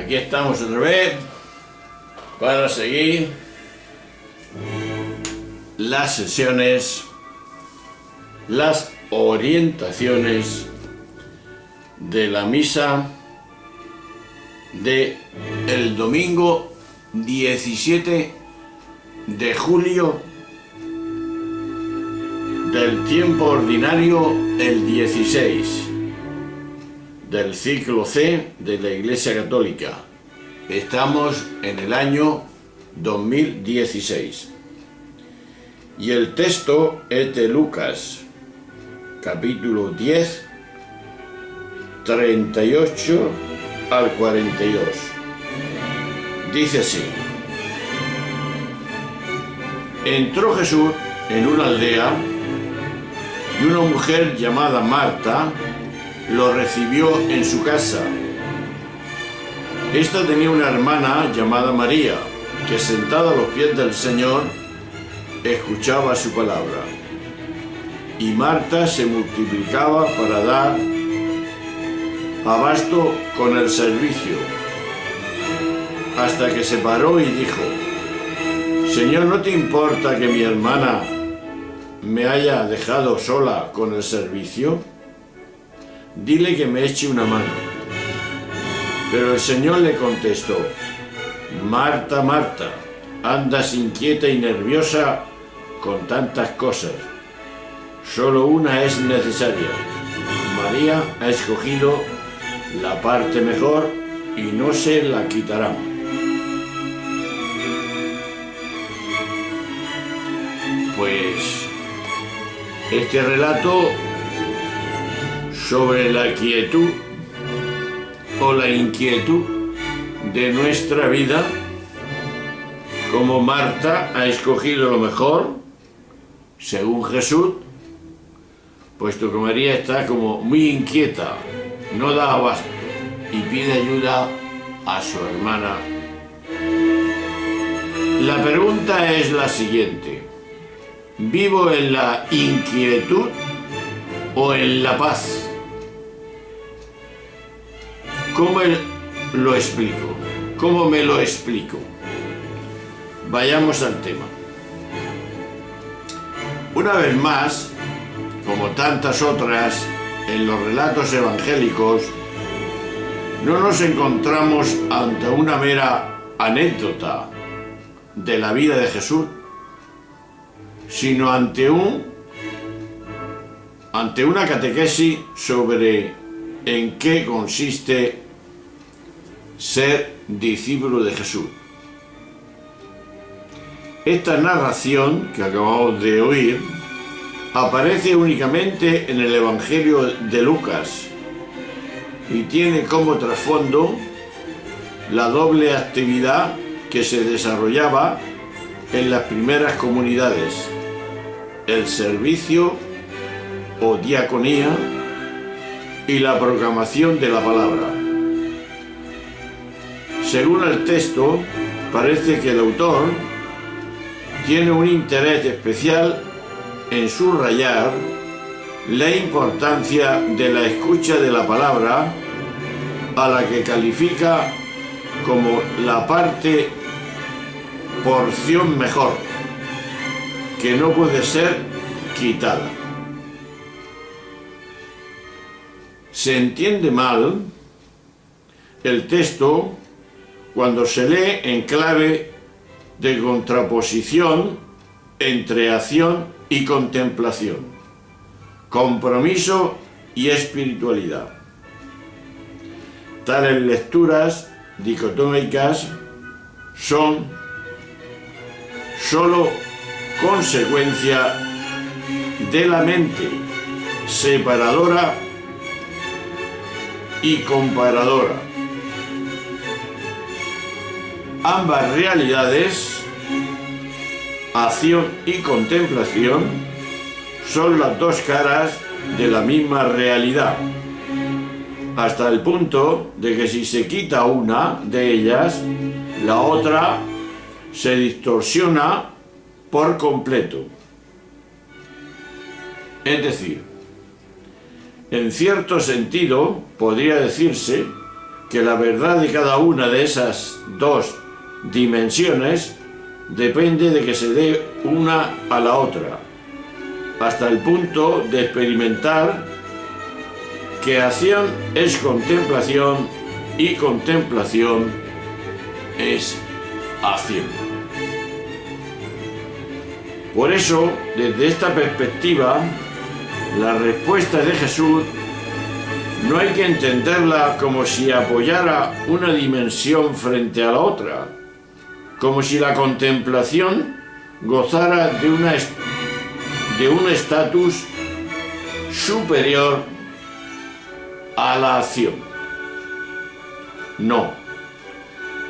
Aquí estamos otra vez para seguir las sesiones, las orientaciones de la misa de el domingo 17 de julio del tiempo ordinario, el 16 del ciclo C de la Iglesia Católica. Estamos en el año 2016 y el texto es de Lucas capítulo 10, 38 al 42. Dice así: entró Jesús en una aldea y una mujer llamada Marta lo recibió en su casa. Esta tenía una hermana llamada María, que sentada a los pies del Señor escuchaba su palabra. Y Marta se multiplicaba para dar abasto con el servicio, hasta que se paró y dijo: Señor, ¿no te importa que mi hermana me haya dejado sola con el servicio? Dile que me eche una mano. Pero el Señor le contestó: Marta, Marta, andas inquieta y nerviosa con tantas cosas. Solo una es necesaria. María ha escogido la parte mejor y no se la quitarán. Pues este relato sobre la quietud o la inquietud de nuestra vida, como Marta ha escogido lo mejor, según Jesús, puesto que María está como muy inquieta, no da abasto y pide ayuda a su hermana. La pregunta es la siguiente: ¿vivo en la inquietud o en la paz? ¿Cómo lo explico? ¿Cómo me lo explico? Vayamos al tema. Una vez más, como tantas otras, en los relatos evangélicos, no nos encontramos ante una mera anécdota de la vida de Jesús, sino ante una catequesis sobre en qué consiste ser discípulo de Jesús. Esta narración que acabamos de oír aparece únicamente en el Evangelio de Lucas y tiene como trasfondo la doble actividad que se desarrollaba en las primeras comunidades: el servicio o diaconía y la proclamación de la palabra. Según el texto, parece que el autor tiene un interés especial en subrayar la importancia de la escucha de la palabra, a la que califica como la porción mejor, que no puede ser quitada. Se entiende mal el texto cuando se lee en clave de contraposición entre acción y contemplación, compromiso y espiritualidad. Tales lecturas dicotómicas son sólo consecuencia de la mente separadora y comparadora. Ambas realidades, acción y contemplación, son las dos caras de la misma realidad, hasta el punto de que si se quita una de ellas, la otra se distorsiona por completo. Es decir, en cierto sentido, podría decirse que la verdad de cada una de esas dos dimensiones depende de que se dé una a la otra, hasta el punto de experimentar que acción es contemplación y contemplación es acción. Por eso, desde esta perspectiva, la respuesta de Jesús no hay que entenderla como si apoyara una dimensión frente a la otra, como si la contemplación gozara de un estatus superior a la acción. No.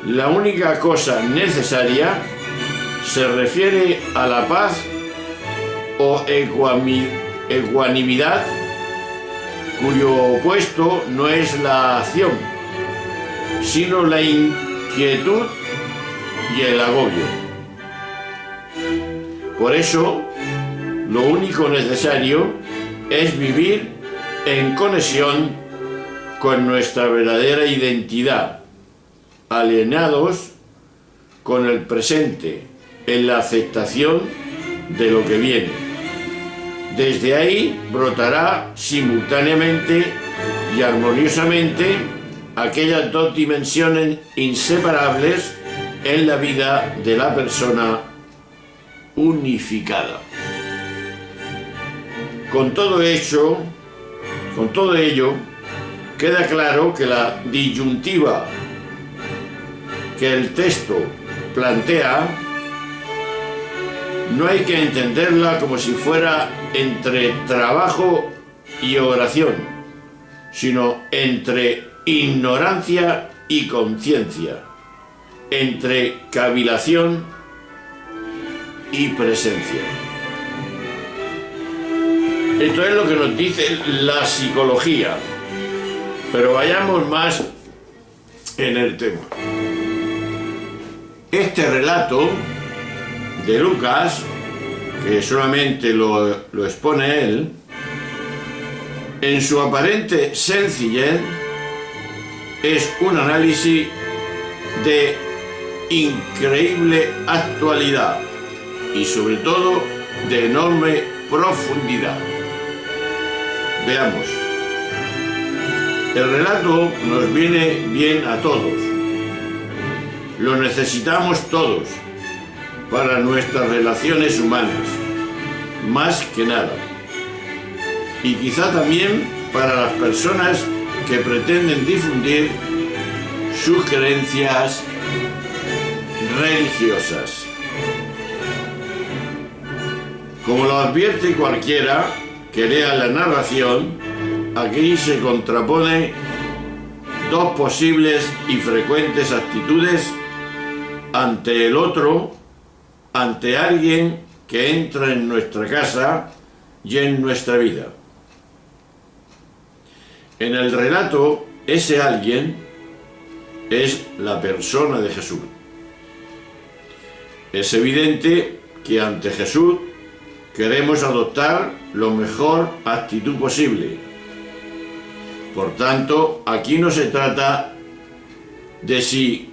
La única cosa necesaria se refiere a la paz o ecuanimidad, cuyo opuesto no es la acción, sino la inquietud y el agobio. Por eso, lo único necesario es vivir en conexión con nuestra verdadera identidad, alienados con el presente, en la aceptación de lo que viene. Desde ahí brotará simultáneamente y armoniosamente aquellas dos dimensiones inseparables en la vida de la persona unificada. Con todo ello, queda claro que la disyuntiva que el texto plantea no hay que entenderla como si fuera entre trabajo y oración, sino entre ignorancia y conciencia, entre cavilación y presencia. Esto es lo que nos dice la psicología, pero vayamos más en el tema. Este relato de Lucas, que solamente lo expone él, en su aparente sencillez es un análisis de increíble actualidad y sobre todo de enorme profundidad. Veamos. El relato nos viene bien a todos. Lo necesitamos todos para nuestras relaciones humanas, más que nada. Y quizá también para las personas que pretenden difundir sus creencias religiosas. Como lo advierte cualquiera que lea la narración, aquí se contrapone dos posibles y frecuentes actitudes ante el otro, ante alguien que entra en nuestra casa y en nuestra vida. En el relato, ese alguien es la persona de Jesús. Es evidente que ante Jesús queremos adoptar la mejor actitud posible. Por tanto, aquí no se trata de si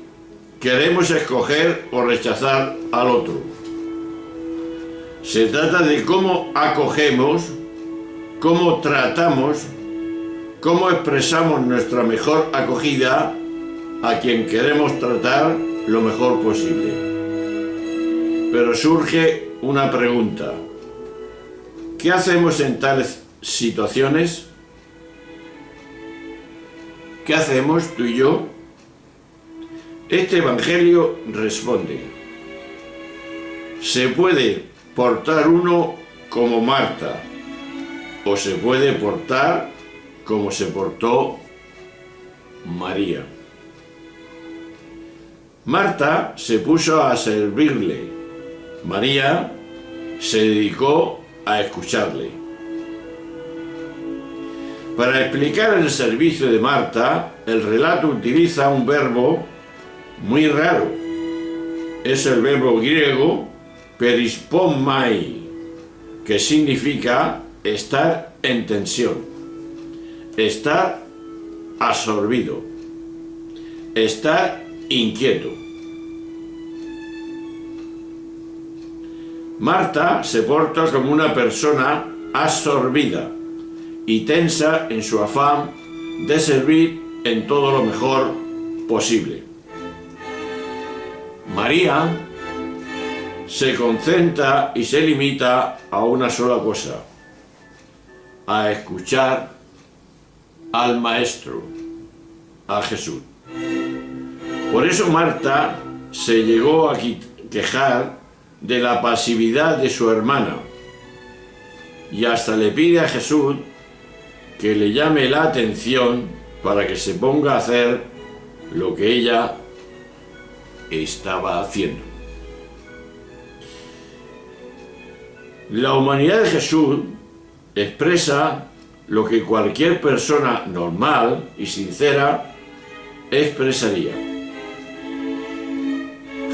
queremos escoger o rechazar al otro. Se trata de cómo acogemos, cómo tratamos, cómo expresamos nuestra mejor acogida a quien queremos tratar lo mejor posible. Pero surge una pregunta. ¿Qué hacemos en tales situaciones? ¿Qué hacemos tú y yo? Este Evangelio responde: se puede portar uno como Marta, o se puede portar como se portó María. Marta se puso a servirle, María se dedicó a escucharle. Para explicar el servicio de Marta, el relato utiliza un verbo muy raro. Es el verbo griego perispomai, que significa estar en tensión, estar absorbido. estar inquieto. Marta se porta como una persona absorbida y tensa en su afán de servir en todo lo mejor posible. María se concentra y se limita a una sola cosa: a escuchar al Maestro, a Jesús. Por eso Marta se llegó a quejar de la pasividad de su hermana y hasta le pide a Jesús que le llame la atención para que se ponga a hacer lo que ella estaba haciendo. La humanidad de Jesús expresa lo que cualquier persona normal y sincera expresaría.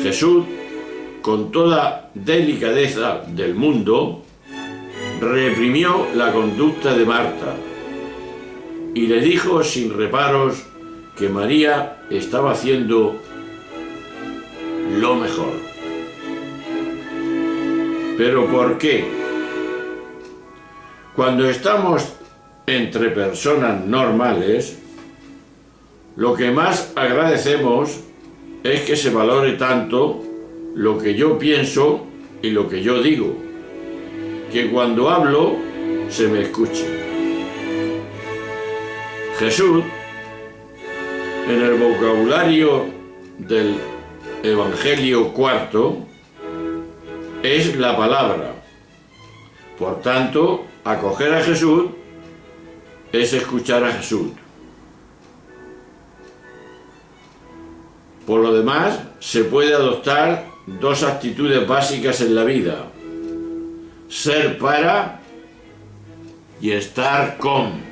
Jesús, con toda delicadeza del mundo, reprimió la conducta de Marta y le dijo sin reparos que María estaba haciendo lo mejor. ¿Pero por qué? Cuando estamos entre personas normales, lo que más agradecemos es que se valore tanto lo que yo pienso y lo que yo digo, que cuando hablo se me escuche. Jesús, en el vocabulario del Evangelio cuarto, es la palabra. Por tanto, acoger a Jesús es escuchar a Jesús. Por lo demás, se puede adoptar dos actitudes básicas en la vida: ser para y estar con.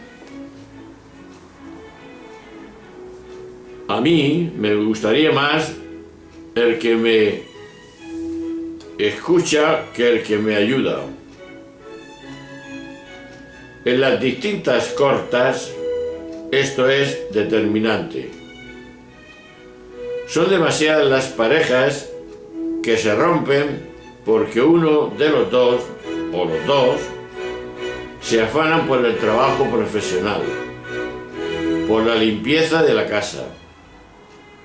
A mí me gustaría más el que me escucha que el que me ayuda. En las distintas cortas, esto es determinante. Son demasiadas las parejas que se rompen porque uno de los dos, o los dos, se afanan por el trabajo profesional, por la limpieza de la casa.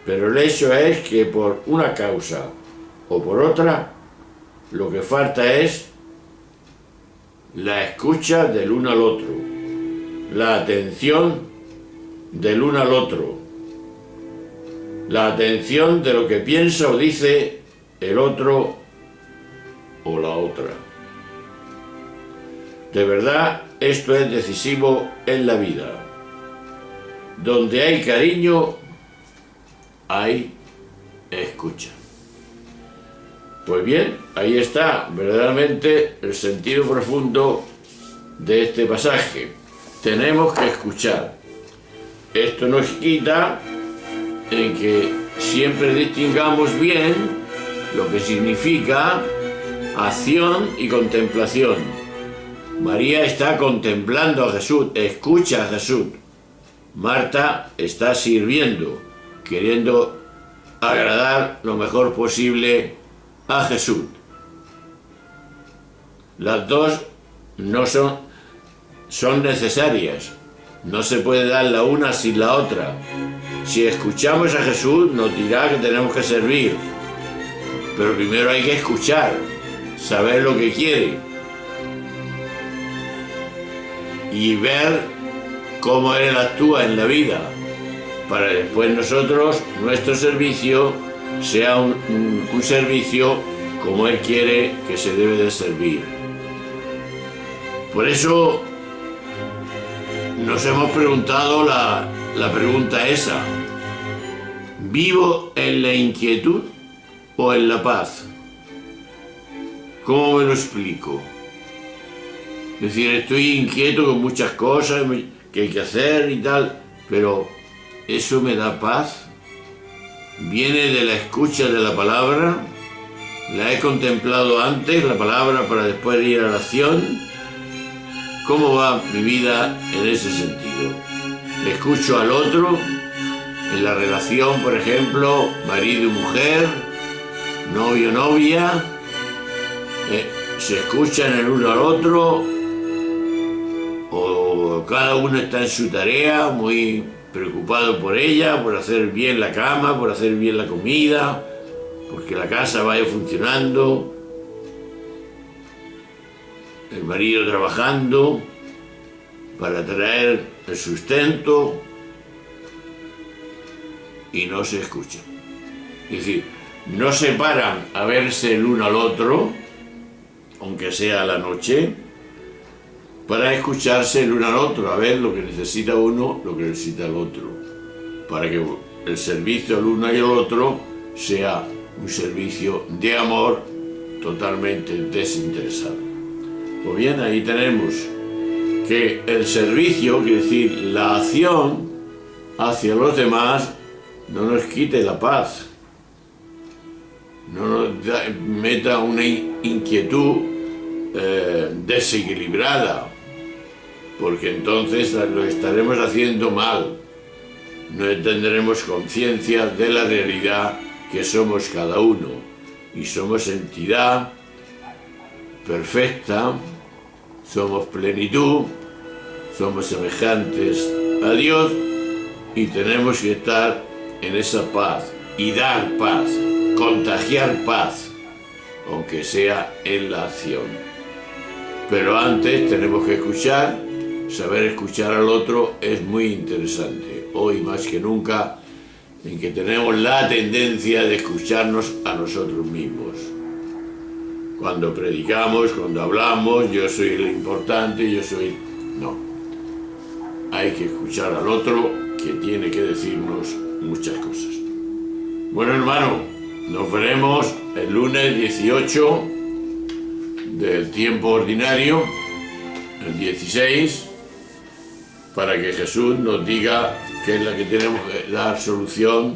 Pero el hecho es que por una causa o por otra, lo que falta es la escucha del uno al otro, la atención del uno al otro, la atención de lo que piensa o dice el otro o la otra. De verdad, esto es decisivo en la vida. Donde hay cariño, hay escucha. Pues bien, ahí está verdaderamente el sentido profundo de este pasaje. Tenemos que escuchar. Esto nos quita en que siempre distingamos bien lo que significa acción y contemplación. María está contemplando a Jesús, escucha a Jesús. Marta está sirviendo, queriendo agradar lo mejor posible a Jesús. Las dos no son necesarias. No se puede dar la una sin la otra. Si escuchamos a Jesús, nos dirá que tenemos que servir. Pero primero hay que escuchar, saber lo que quiere y ver cómo Él actúa en la vida, para después nosotros, nuestro servicio, sea un servicio como Él quiere que se debe de servir. Por eso nos hemos preguntado la pregunta esa: ¿vivo en la inquietud o en la paz? ¿Cómo me lo explico? Es decir, estoy inquieto con muchas cosas que hay que hacer y tal, pero ¿eso me da paz? ¿Viene de la escucha de la palabra? ¿La he contemplado antes, la palabra, para después ir a la acción? ¿Cómo va mi vida en ese sentido? ¿Escucho al otro? en la relación, por ejemplo, marido y mujer, novio, novia, se escuchan el uno al otro, o cada uno está en su tarea, muy preocupado por ella, por hacer bien la cama, por hacer bien la comida, porque la casa vaya funcionando, el marido trabajando para traer el sustento, y no se escuchan. Es decir, no se paran a verse el uno al otro, aunque sea a la noche, para escucharse el uno al otro, a ver lo que necesita uno, lo que necesita el otro, para que el servicio al uno y al otro sea un servicio de amor totalmente desinteresado. Pues bien, ahí tenemos que el servicio, quiere decir la acción hacia los demás, no nos quite la paz, no nos meta una inquietud desequilibrada, porque entonces lo estaremos haciendo mal, no tendremos conciencia de la realidad que somos cada uno, y somos entidad perfecta, somos plenitud, somos semejantes a Dios, y tenemos que estar en esa paz y dar paz, contagiar paz, aunque sea en la acción. Pero antes tenemos que escuchar, saber escuchar al otro es muy interesante, hoy más que nunca, en que tenemos la tendencia de escucharnos a nosotros mismos. Cuando predicamos, cuando hablamos, yo soy el importante, yo soy... No. Hay que escuchar al otro, que tiene que decirnos muchas cosas. Bueno, hermano, nos veremos el lunes 18 del tiempo ordinario, el 16, para que Jesús nos diga qué es la que tenemos que dar solución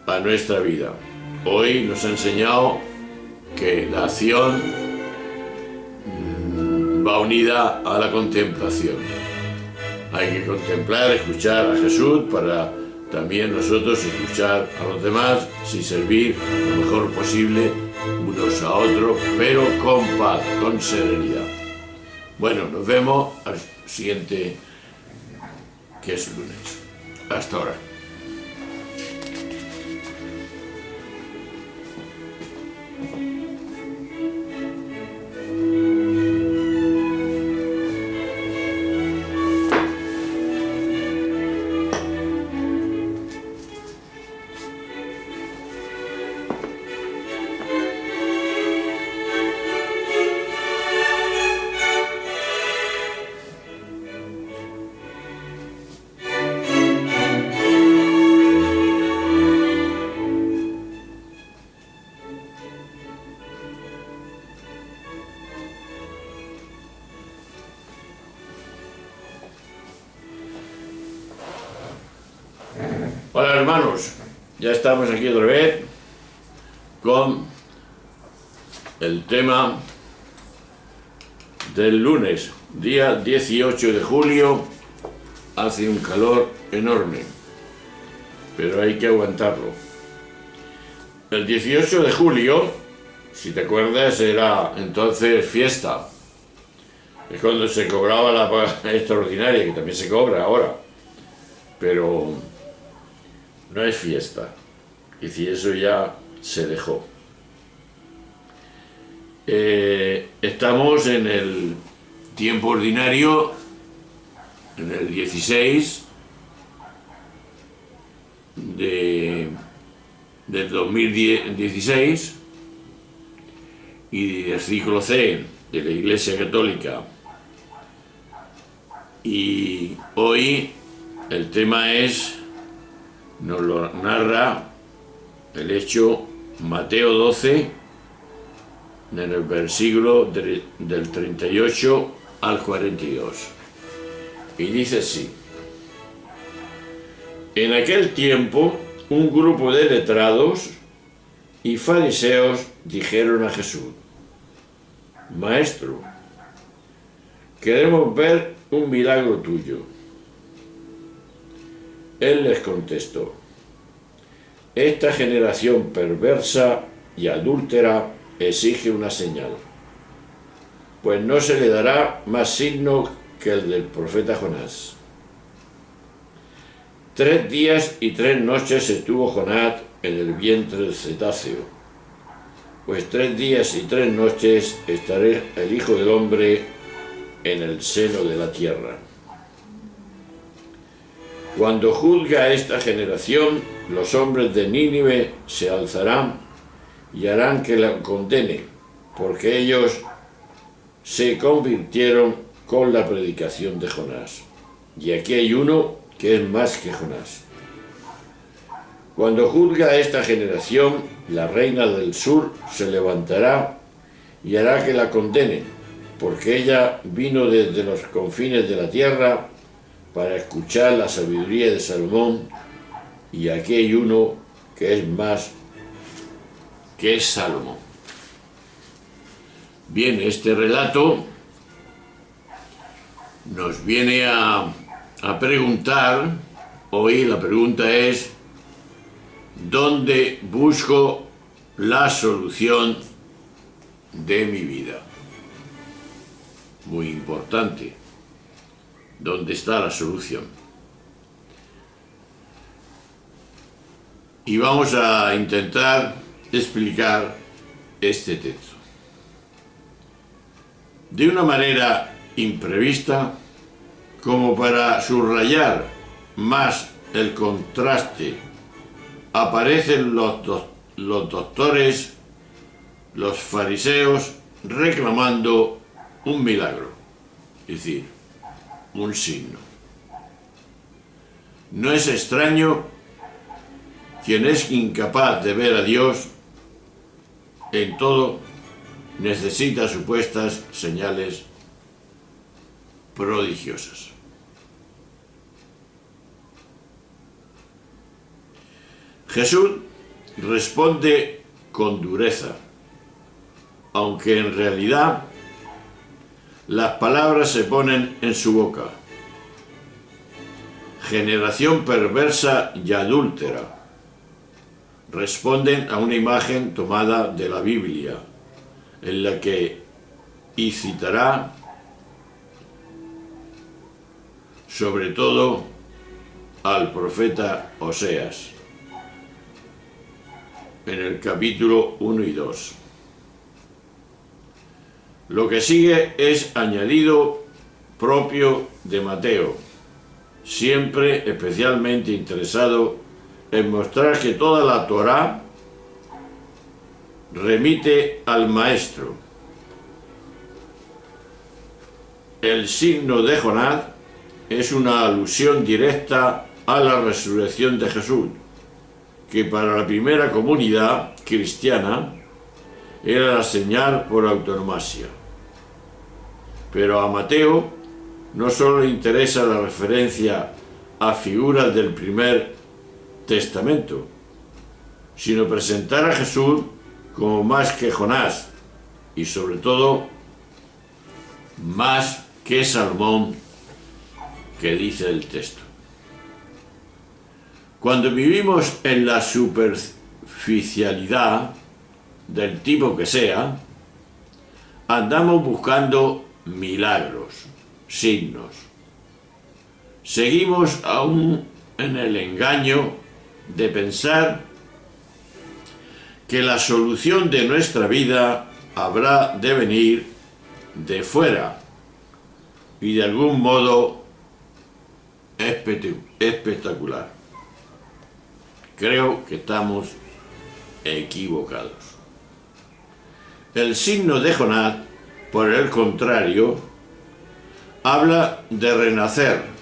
a nuestra vida. Hoy nos ha enseñado que la acción va unida a la contemplación. Hay que contemplar, escuchar a Jesús para también nosotros escuchar a los demás, sin servir lo mejor posible unos a otros, pero con paz, con serenidad. Bueno, nos vemos al siguiente, que es lunes. Hasta ahora. Hola hermanos, ya estamos aquí otra vez con el tema del lunes, día 18 de julio. Hace un calor enorme, pero hay que aguantarlo. El 18 de julio, si te acuerdas, era entonces fiesta. Es cuando se cobraba la paga extraordinaria, que también se cobra ahora, pero no es fiesta, y si eso ya se dejó. Estamos en el tiempo ordinario, en el 16 del 2016, y del ciclo C de la Iglesia Católica. Y hoy el tema nos lo narra el hecho Mateo 12, en el versículo del 38 al 42. Y dice así: en aquel tiempo, un grupo de letrados y fariseos dijeron a Jesús: Maestro, queremos ver un milagro tuyo. Él les contestó: esta generación perversa y adúltera exige una señal, pues no se le dará más signo que el del profeta Jonás. 3 días y 3 noches estuvo Jonás en el vientre del cetáceo, pues 3 días y 3 noches estará el Hijo del Hombre en el seno de la tierra. Cuando juzga a esta generación, los hombres de Nínive se alzarán y harán que la condene, porque ellos se convirtieron con la predicación de Jonás. Y aquí hay uno que es más que Jonás. Cuando juzga a esta generación, la reina del sur se levantará y hará que la condene, porque ella vino desde los confines de la tierra para escuchar la sabiduría de Salomón, y aquí hay uno que es más que Salomón. Bien, este relato nos viene a preguntar, hoy la pregunta es, ¿dónde busco la solución de mi vida? Muy importante. ¿Dónde está la solución? Y vamos a intentar explicar este texto. De una manera imprevista, como para subrayar más el contraste, aparecen los doctores, los fariseos, reclamando un milagro, es decir, un signo. No es extraño, quien es incapaz de ver a Dios en todo necesita supuestas señales prodigiosas. Jesús responde con dureza, aunque en realidad las palabras se ponen en su boca. Generación perversa y adúltera. Responden a una imagen tomada de la Biblia, en la que y citará sobre todo al profeta Oseas, en el capítulo 1 y 2. Lo que sigue es añadido propio de Mateo, siempre especialmente interesado en mostrar que toda la Torá remite al Maestro. El signo de Jonás es una alusión directa a la resurrección de Jesús, que para la primera comunidad cristiana era la señal por antonomasia. Pero a Mateo no solo le interesa la referencia a figuras del primer Testamento, sino presentar a Jesús como más que Jonás y sobre todo más que Salomón, que dice el texto. Cuando vivimos en la superficialidad del tipo que sea, andamos buscando milagros, signos. Seguimos aún en el engaño de pensar que la solución de nuestra vida habrá de venir de fuera y de algún modo espectacular. Creo que estamos equivocados. El signo de Jonás, por el contrario, habla de renacer,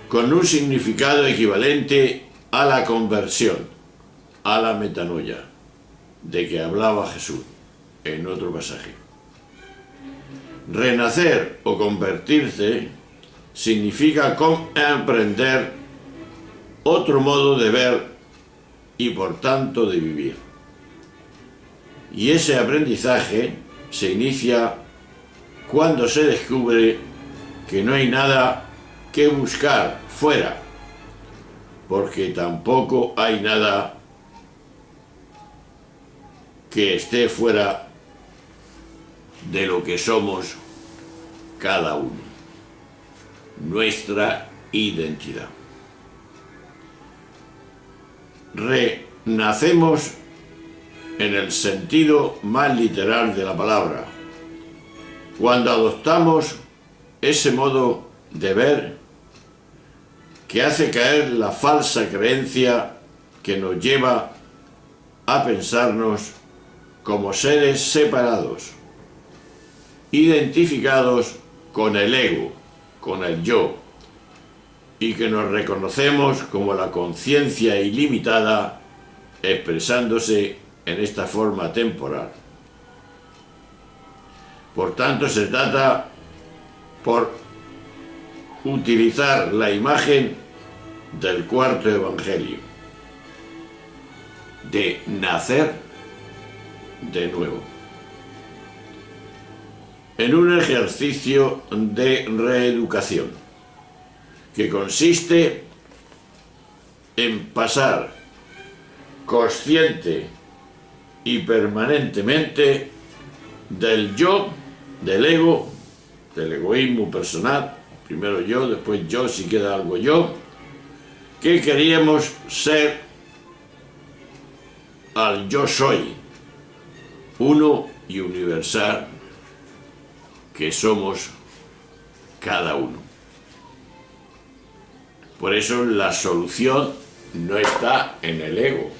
con un significado equivalente a la conversión, a la metanoia, de que hablaba Jesús en otro pasaje. Renacer o convertirse significa comprender otro modo de ver y por tanto de vivir. Y ese aprendizaje se inicia cuando se descubre que no hay nada que buscar fuera, porque tampoco hay nada que esté fuera de lo que somos cada uno, nuestra identidad. Renacemos en el sentido más literal de la palabra, cuando adoptamos ese modo de ver que hace caer la falsa creencia que nos lleva a pensarnos como seres separados, identificados con el ego, con el yo, y que nos reconocemos como la conciencia ilimitada expresándose en esta forma temporal. Por tanto, se trata por utilizar la imagen del cuarto evangelio, de nacer de nuevo, en un ejercicio de reeducación que consiste en pasar consciente y permanentemente del yo, del ego, del egoísmo personal, primero yo, después yo, si queda algo yo, que queríamos ser, al yo soy, uno y universal que somos cada uno. Por eso la solución no está en el ego.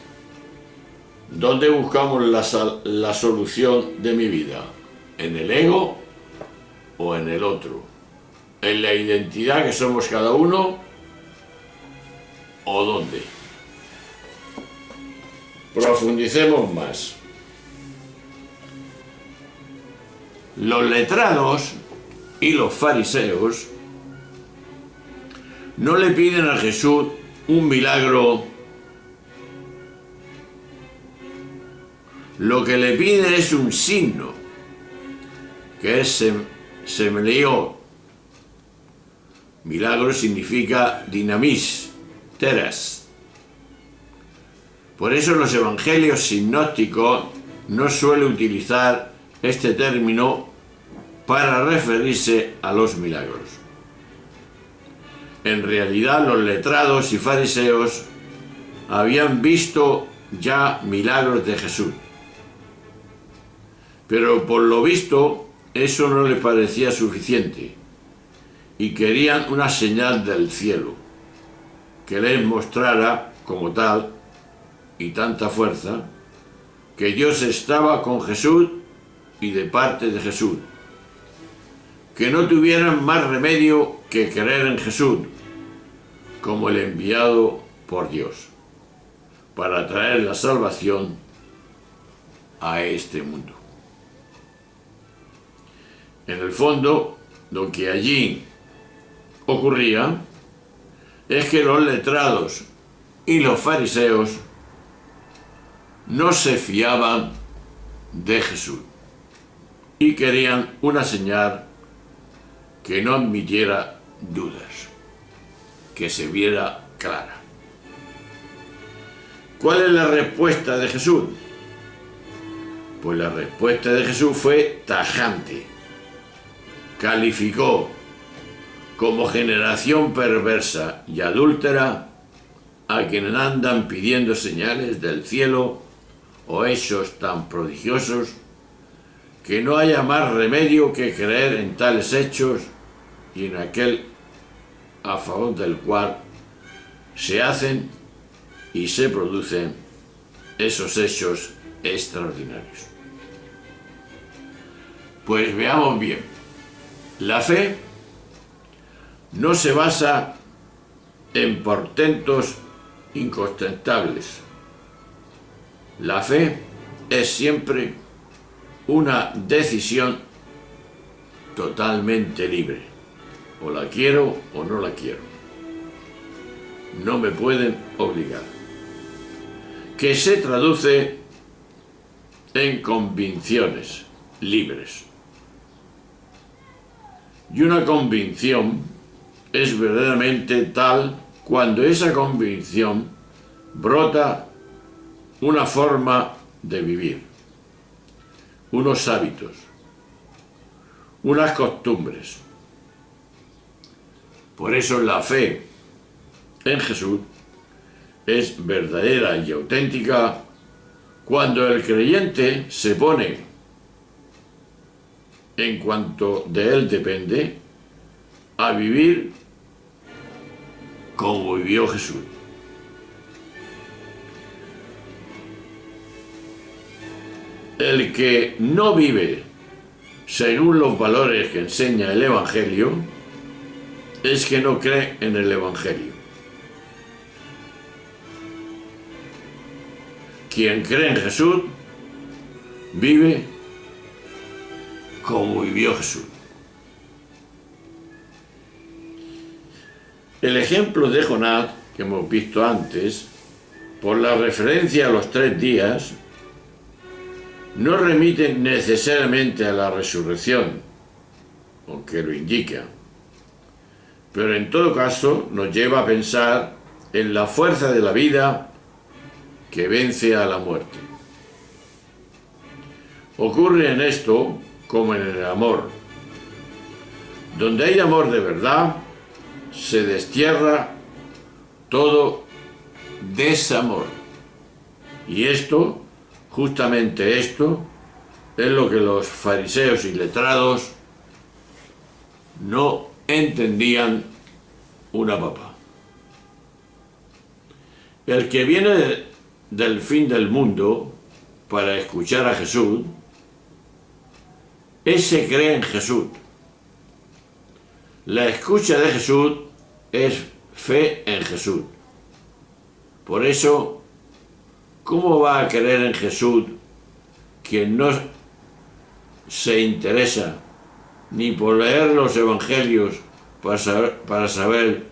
¿Dónde buscamos la solución de mi vida? ¿En el ego o en el otro? ¿En la identidad que somos cada uno o dónde? Profundicemos más. Los letrados y los fariseos no le piden a Jesús un milagro. Lo que le piden es un signo, que es semeleó. Milagro significa dinamis, teras. Por eso los evangelios sinópticos no suelen utilizar este término para referirse a los milagros. En realidad, los letrados y fariseos habían visto ya milagros de Jesús, pero por lo visto eso no les parecía suficiente y querían una señal del cielo que les mostrara como tal y tanta fuerza que Dios estaba con Jesús y de parte de Jesús, que no tuvieran más remedio que creer en Jesús como el enviado por Dios para traer la salvación a este mundo. En el fondo, lo que allí ocurría es que los letrados y los fariseos no se fiaban de Jesús y querían una señal que no admitiera dudas, que se viera clara. ¿Cuál es la respuesta de Jesús? Pues la respuesta de Jesús fue tajante. Calificó como generación perversa y adúltera a quienes andan pidiendo señales del cielo o hechos tan prodigiosos que no haya más remedio que creer en tales hechos y en aquel a favor del cual se hacen y se producen esos hechos extraordinarios. Pues veamos bien, la fe no se basa en portentos incontestables. La fe es siempre una decisión totalmente libre. O la quiero o no la quiero. No me pueden obligar. Que se traduce en convicciones libres. Y una convicción es verdaderamente tal cuando esa convicción brota una forma de vivir, unos hábitos, unas costumbres. Por eso la fe en Jesús es verdadera y auténtica cuando el creyente se pone, en cuanto de él depende, a vivir como vivió Jesús. El que no vive según los valores que enseña el Evangelio es que no cree en el Evangelio. Quien cree en Jesús vive como vivió Jesús. El ejemplo de Jonás, que hemos visto antes, por la referencia a los 3 días, no remite necesariamente a la resurrección, aunque lo indica, pero en todo caso nos lleva a pensar en la fuerza de la vida que vence a la muerte. Ocurre en esto como en el amor. Donde hay amor de verdad, se destierra todo desamor. Y esto, justamente esto, es lo que los fariseos y letrados no entendían una papa. El que viene del fin del mundo para escuchar a Jesús, ese cree en Jesús. La escucha de Jesús es fe en Jesús. Por eso, ¿cómo va a creer en Jesús quien no se interesa ni por leer los evangelios para saber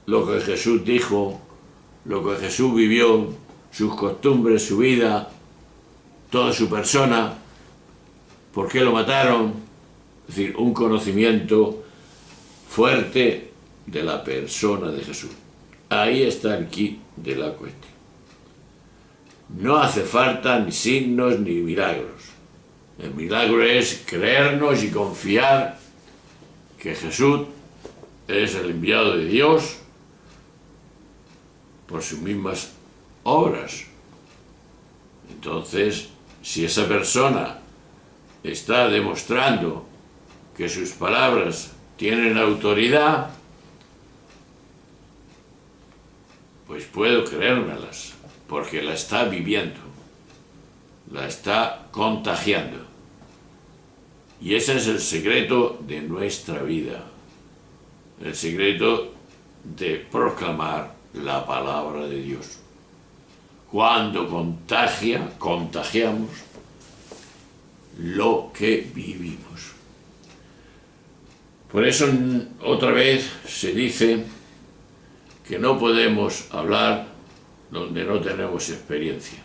lo que Jesús dijo, lo que Jesús vivió, sus costumbres, su vida, toda su persona, por qué lo mataron? Es decir, un conocimiento fuerte de la persona de Jesús. Ahí está el quid de la cuestión. No hace falta ni signos ni milagros. El milagro es creernos y confiar que Jesús es el enviado de Dios por sus mismas obras. Entonces, si esa persona está demostrando que sus palabras tienen autoridad, pues puedo creérmelas, porque la está viviendo, la está contagiando. Y ese es el secreto de nuestra vida, el secreto de proclamar la palabra de Dios. Cuando contagiamos lo que vivimos. Por eso otra vez se dice que no podemos hablar donde no tenemos experiencia.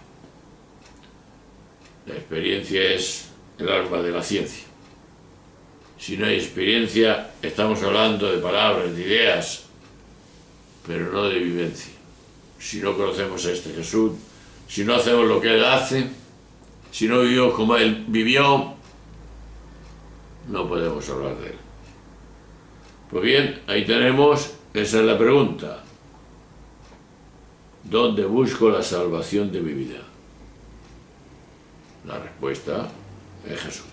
La experiencia es el alma de la ciencia. Si no hay experiencia, estamos hablando de palabras, de ideas, pero no de vivencia. Si no conocemos a este Jesús, si no hacemos lo que Él hace, si no vivimos como Él vivió, no podemos hablar de Él. Pues bien, ahí tenemos, esa es la pregunta. ¿Dónde busco la salvación de mi vida? La respuesta es Jesús.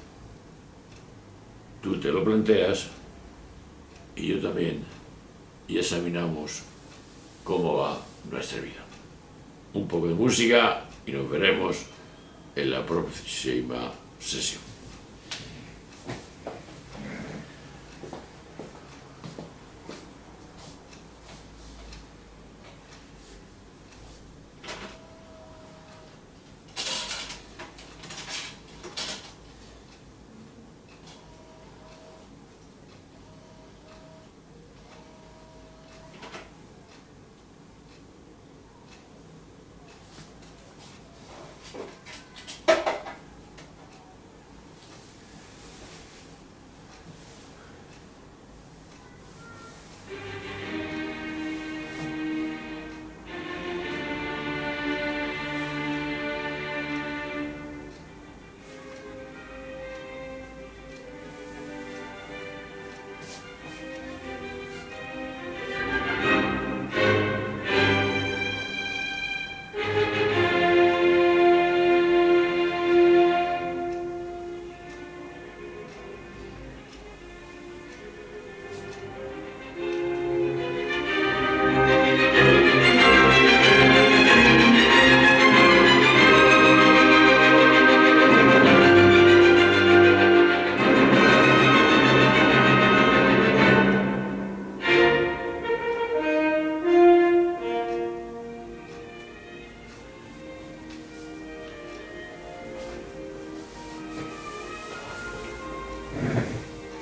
Tú te lo planteas y yo también, y examinamos cómo va nuestra vida. Un poco de música y nos veremos en la próxima sesión.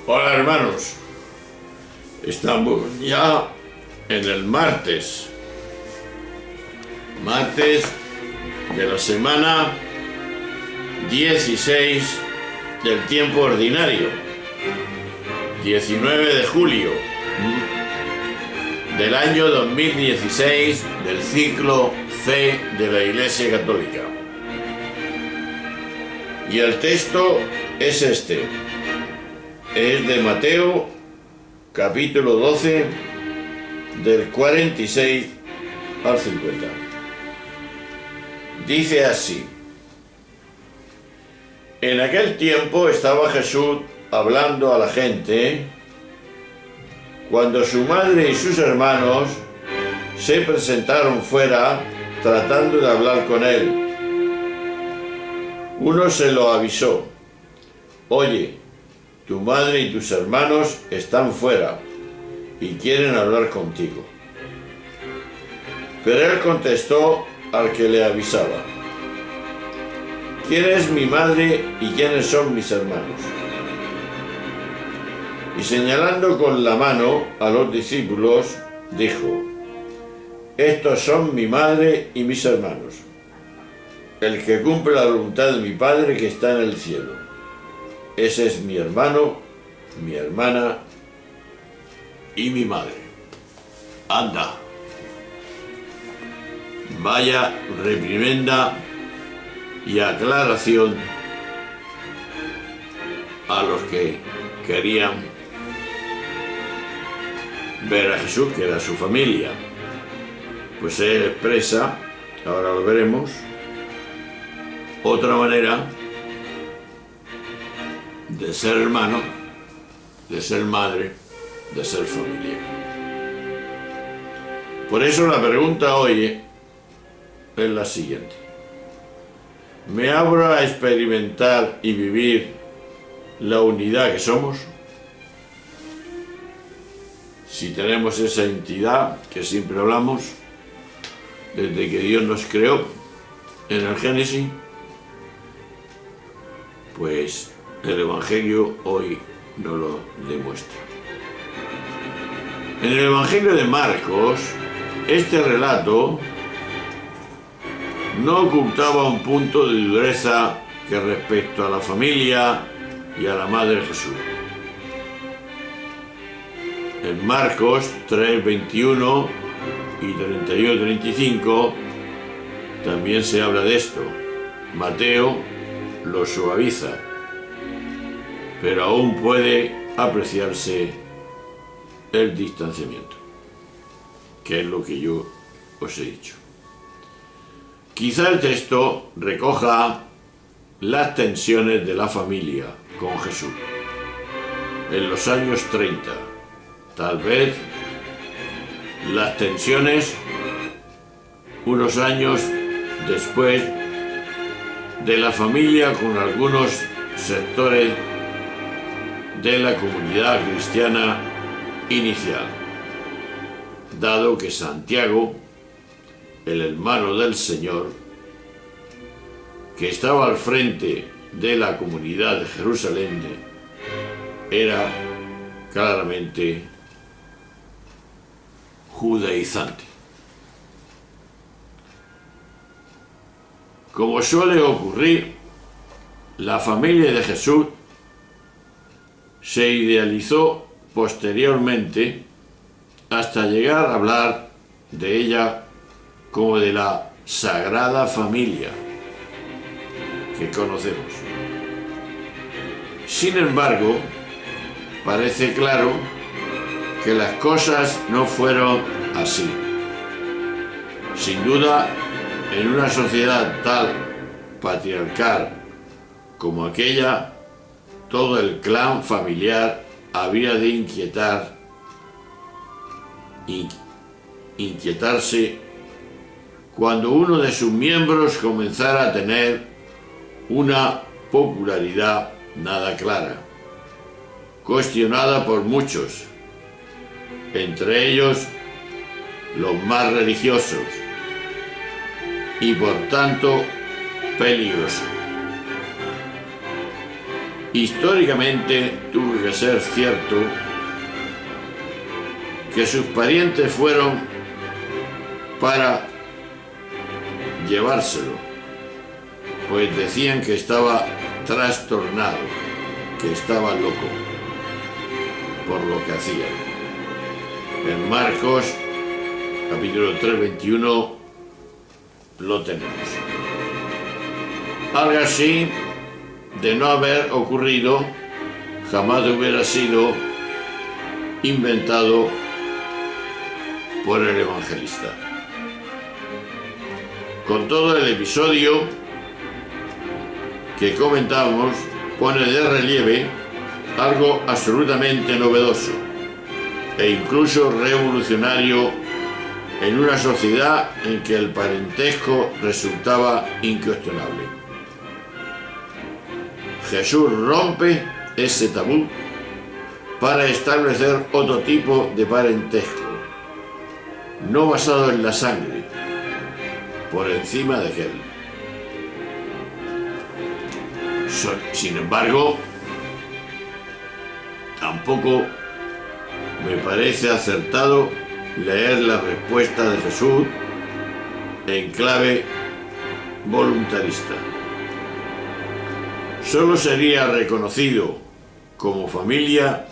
Hola hermanos, estamos ya en el martes de la semana 16 del tiempo ordinario, 19 de julio del año 2016 del ciclo C de la Iglesia Católica. Y el texto es este. Es de Mateo, capítulo 12, del 46 al 50. Dice así: en aquel tiempo estaba Jesús hablando a la gente, cuando su madre y sus hermanos se presentaron fuera tratando de hablar con él. Uno se lo avisó: oye, tu madre y tus hermanos están fuera y quieren hablar contigo. Pero él contestó al que le avisaba: ¿quién es mi madre y quiénes son mis hermanos? Y señalando con la mano a los discípulos, dijo: estos son mi madre y mis hermanos. El que cumple la voluntad de mi Padre que está en el cielo. Ese es mi hermano, mi hermana y mi madre. Anda. Vaya reprimenda y aclaración a los que querían ver a Jesús, que era su familia. Pues él expresa, ahora lo veremos, otra manera de ser hermano, de ser madre, de ser familia. Por eso la pregunta hoy es la siguiente: ¿me abro a experimentar y vivir la unidad que somos? Si tenemos esa entidad que siempre hablamos, desde que Dios nos creó en el Génesis, pues el Evangelio hoy nos lo demuestra. En el Evangelio de Marcos, este relato no ocultaba un punto de dureza que respecto a la familia y a la madre de Jesús. En Marcos 3:21 y 31-35 también se habla de esto. Mateo lo suaviza, pero aún puede apreciarse el distanciamiento, que es lo que yo os he dicho. Quizá el texto recoja las tensiones de la familia con Jesús en los años 30, tal vez las tensiones unos años después de la familia con algunos sectores de la comunidad cristiana inicial, dado que Santiago, el hermano del Señor, que estaba al frente de la comunidad de Jerusalén, era claramente judaizante. Como suele ocurrir, la familia de Jesús se idealizó posteriormente hasta llegar a hablar de ella como de la Sagrada Familia que conocemos. Sin embargo, parece claro que las cosas no fueron así. Sin duda, en una sociedad tal patriarcal como aquella, todo el clan familiar había de inquietarse cuando uno de sus miembros comenzara a tener una popularidad nada clara, cuestionada por muchos, entre ellos los más religiosos, y por tanto peligroso. históricamente tuvo que ser cierto que sus parientes fueron para llevárselo, pues decían que estaba trastornado, que estaba loco por lo que hacía. En Marcos, capítulo 3, 21, lo tenemos. Algo así, de no haber ocurrido, jamás hubiera sido inventado por el evangelista. Con todo, el episodio que comentamos pone de relieve algo absolutamente novedoso e incluso revolucionario en una sociedad en que el parentesco resultaba incuestionable. Jesús rompe ese tabú para establecer otro tipo de parentesco, no basado en la sangre, por encima de aquel. Sin embargo, tampoco me parece acertado leer la respuesta de Jesús en clave voluntarista. Solo sería reconocido como familia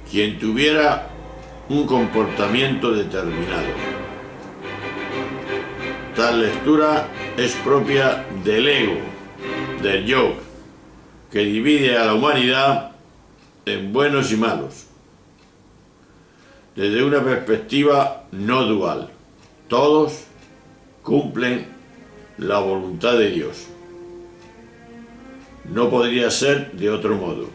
quien tuviera un comportamiento determinado. Tal lectura es propia del ego, del yo, que divide a la humanidad en buenos y malos, desde una perspectiva no dual. Todos cumplen la voluntad de Dios. No podría ser de otro modo,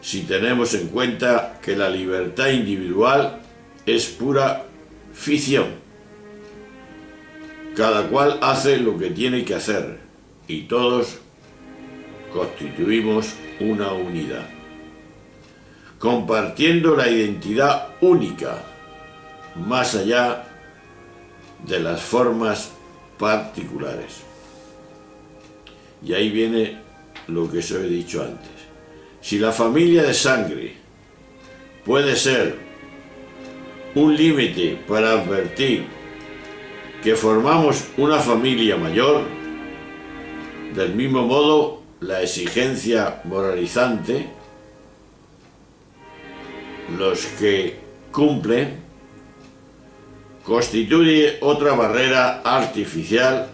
si tenemos en cuenta que la libertad individual es pura ficción. Cada cual hace lo que tiene que hacer y todos constituimos una unidad, compartiendo la identidad única, más allá de las formas particulares. Y ahí viene lo que os he dicho antes. Si la familia de sangre puede ser un límite para advertir que formamos una familia mayor, del mismo modo la exigencia moralizante, los que cumplen, constituye otra barrera artificial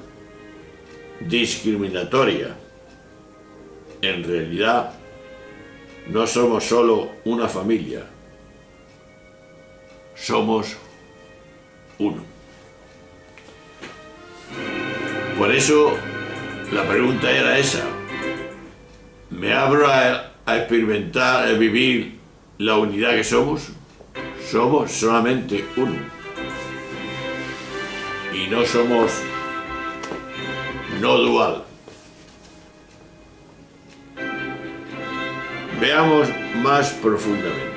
discriminatoria. En realidad, no somos solo una familia, somos uno. Por eso, la pregunta era esa. ¿Me abro a experimentar, a vivir la unidad que somos? Somos solamente uno. Y no somos no dual. Veamos más profundamente.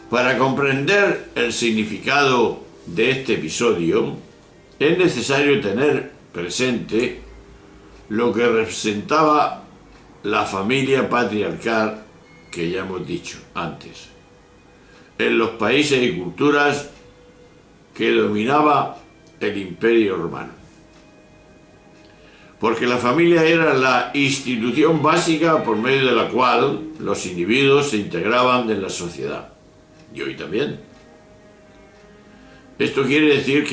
Para comprender el significado de este episodio, es necesario tener presente lo que representaba la familia patriarcal que ya hemos dicho antes, en los países y culturas que dominaba el Imperio Romano. Porque la familia era la institución básica por medio de la cual los individuos se integraban en la sociedad. Y hoy también. Esto quiere decir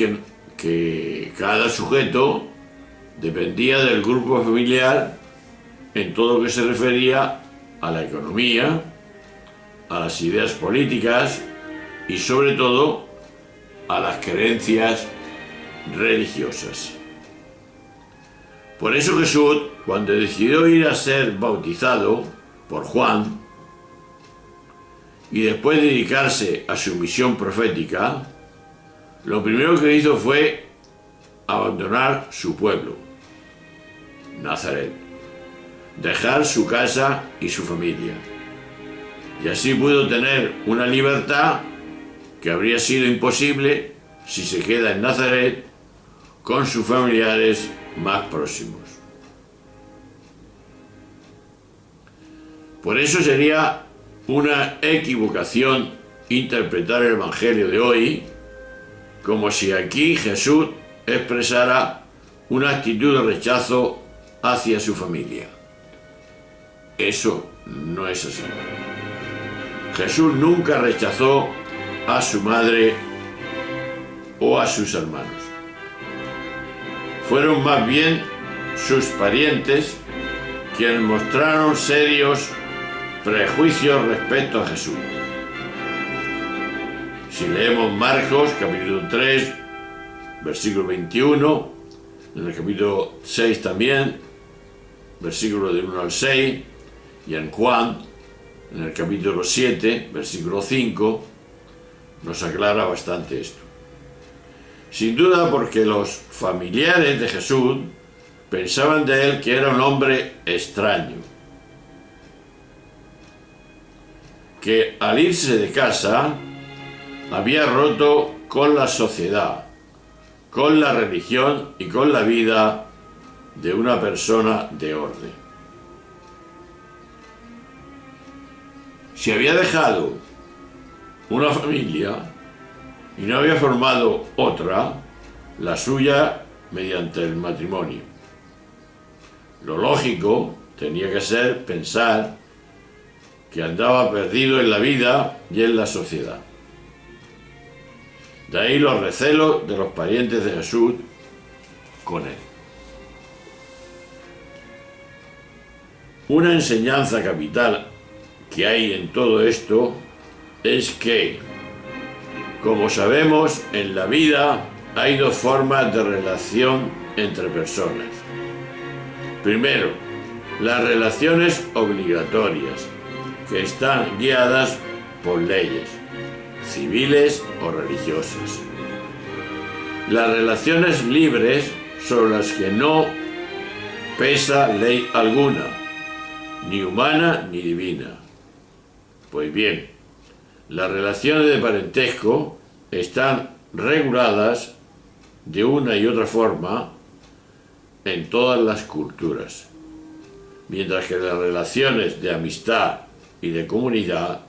que cada sujeto dependía del grupo familiar en todo lo que se refería a la economía, a las ideas políticas y sobre todo a las creencias religiosas. Por eso Jesús, cuando decidió ir a ser bautizado por Juan y después dedicarse a su misión profética, lo primero que hizo fue abandonar su pueblo, Nazaret, dejar su casa y su familia. Y así pudo tener una libertad que habría sido imposible si se queda en Nazaret con sus familiares más próximos. Por eso sería una equivocación interpretar el Evangelio de hoy como si aquí Jesús expresara una actitud de rechazo hacia su familia. Eso no es así. Jesús nunca rechazó a su madre o a sus hermanos. Fueron más bien sus parientes quienes mostraron serios prejuicios respecto a Jesús. Si leemos Marcos, capítulo 3, versículo 21, en el capítulo 6 también, versículo del 1 al 6, y en Juan, en el capítulo 7, versículo 5, nos aclara bastante esto. Sin duda porque los familiares de Jesús pensaban de él que era un hombre extraño, que al irse de casa había roto con la sociedad, con la religión y con la vida de una persona de orden. Si había dejado una familia y no había formado otra, la suya mediante el matrimonio. Lo lógico tenía que ser pensar que andaba perdido en la vida y en la sociedad. De ahí los recelos de los parientes de Jesús con él. Una enseñanza capital que hay en todo esto es que, como sabemos, en la vida hay dos formas de relación entre personas. Primero, las relaciones obligatorias, que están guiadas por leyes, civiles o religiosas. Las relaciones libres sobre las que no pesa ley alguna, ni humana ni divina. Pues bien, las relaciones de parentesco están reguladas de una y otra forma en todas las culturas, mientras que las relaciones de amistad y de comunidad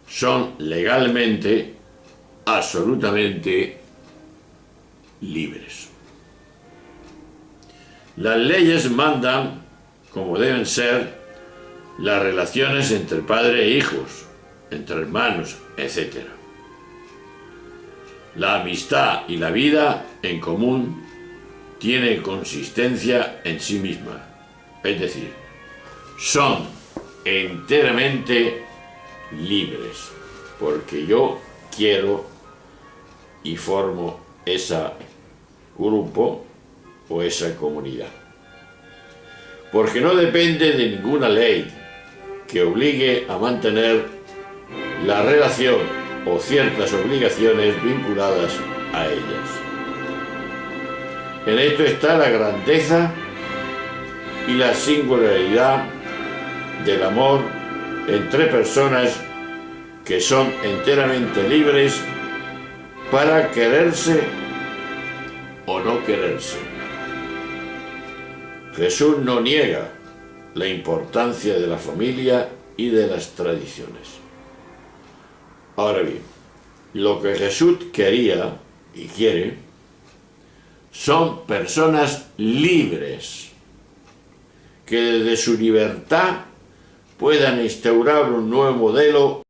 son legalmente absolutamente libres. Las leyes mandan como deben ser las relaciones entre padre e hijos, entre hermanos, etc. La amistad y la vida en común tienen consistencia en sí misma, es decir, son enteramente libres, porque yo quiero y formo ese grupo o esa comunidad. Porque no depende de ninguna ley que obligue a mantener la relación o ciertas obligaciones vinculadas a ellas. En esto está la grandeza y la singularidad del amor entre personas que son enteramente libres para quererse o no quererse. Jesús no niega la importancia de la familia y de las tradiciones. Ahora bien, lo que Jesús quería y quiere son personas libres, que desde su libertad puedan instaurar un nuevo modelo